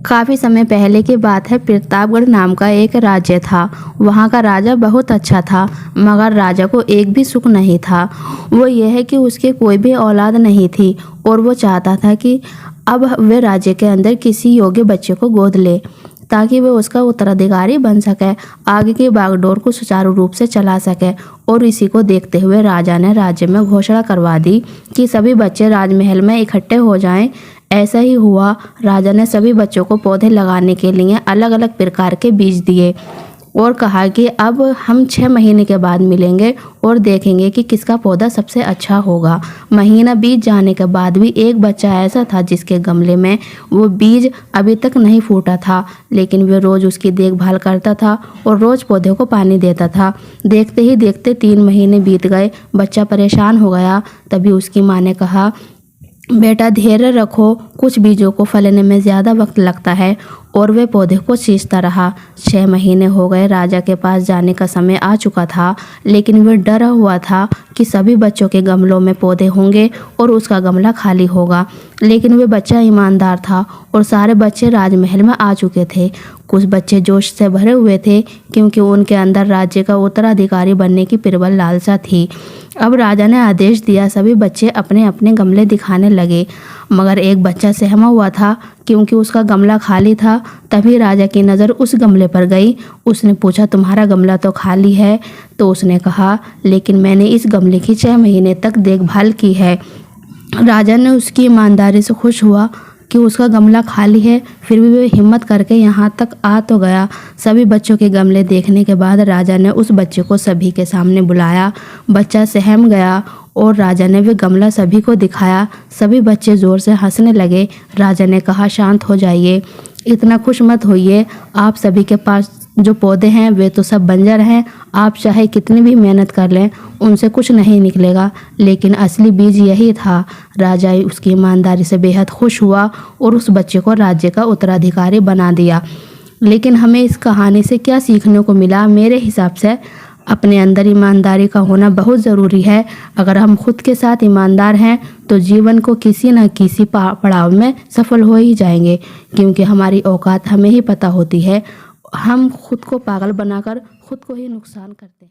काफ़ी समय पहले की बात है। प्रतापगढ़ नाम का एक राज्य था। वहाँ का राजा बहुत अच्छा था, मगर राजा को एक भी सुख नहीं था। वो यह है कि उसके कोई भी औलाद नहीं थी और वो चाहता था कि अब वे राज्य के अंदर किसी योग्य बच्चे को गोद ले, ताकि वह उसका उत्तराधिकारी बन सके, आगे की बागडोर को सुचारू रूप से चला सके। और इसी को देखते हुए राजा ने राज्य में घोषणा करवा दी कि सभी बच्चे राजमहल में इकट्ठे हो जाएं। ऐसा ही हुआ। राजा ने सभी बच्चों को पौधे लगाने के लिए अलग अलग प्रकार के बीज दिए और कहा कि अब हम 6 महीने के बाद मिलेंगे और देखेंगे कि किसका पौधा सबसे अच्छा होगा। महीना बीत जाने के बाद भी एक बच्चा ऐसा था जिसके गमले में वो बीज अभी तक नहीं फूटा था, लेकिन वे रोज़ उसकी देखभाल करता था और रोज़ पौधे को पानी देता था। देखते ही देखते 3 महीने बीत गए। बच्चा परेशान हो गया। तभी उसकी माँ ने कहा, बेटा धैर्य रखो, कुछ बीजों को फलने में ज़्यादा वक्त लगता है। और वे पौधे को सींचता रहा। 6 महीने हो गए। राजा के पास जाने का समय आ चुका था, लेकिन वह डरा हुआ था कि सभी बच्चों के गमलों में पौधे होंगे और उसका गमला खाली होगा। लेकिन वह बच्चा ईमानदार था और सारे बच्चे राजमहल में आ चुके थे। कुछ बच्चे जोश से भरे हुए थे क्योंकि उनके अंदर राज्य का उत्तराधिकारी बनने की प्रबल लालसा थी। अब राजा ने आदेश दिया, सभी बच्चे अपने अपने गमले दिखाने लगे, मगर एक बच्चा सहमा हुआ था क्योंकि उसका गमला खाली था। तभी राजा की नज़र उस गमले पर गई। उसने पूछा, तुम्हारा गमला तो खाली है? तो उसने कहा, लेकिन मैंने इस गमले की 6 महीने तक देखभाल की है। राजा ने उसकी ईमानदारी से खुश हुआ कि उसका गमला खाली है, फिर भी वह हिम्मत करके यहाँ तक आ तो गया। सभी बच्चों के गमले देखने के बाद राजा ने उस बच्चे को सभी के सामने बुलाया। बच्चा सहम गया और राजा ने वह गमला सभी को दिखाया। सभी बच्चे ज़ोर से हंसने लगे। राजा ने कहा, शांत हो जाइए, इतना खुश मत होइए। आप सभी के पास जो पौधे हैं वे तो सब बंजर हैं। आप चाहे कितनी भी मेहनत कर लें, उनसे कुछ नहीं निकलेगा, लेकिन असली बीज यही था। राजा उसकी ईमानदारी से बेहद खुश हुआ और उस बच्चे को राज्य का उत्तराधिकारी बना दिया। लेकिन हमें इस कहानी से क्या सीखने को मिला? मेरे हिसाब से अपने अंदर ईमानदारी का होना बहुत ज़रूरी है। अगर हम खुद के साथ ईमानदार हैं तो जीवन को किसी न किसी पड़ाव में सफल हो ही जाएंगे, क्योंकि हमारी औकात हमें ही पता होती है। हम खुद को पागल बनाकर खुद को ही नुकसान करते हैं।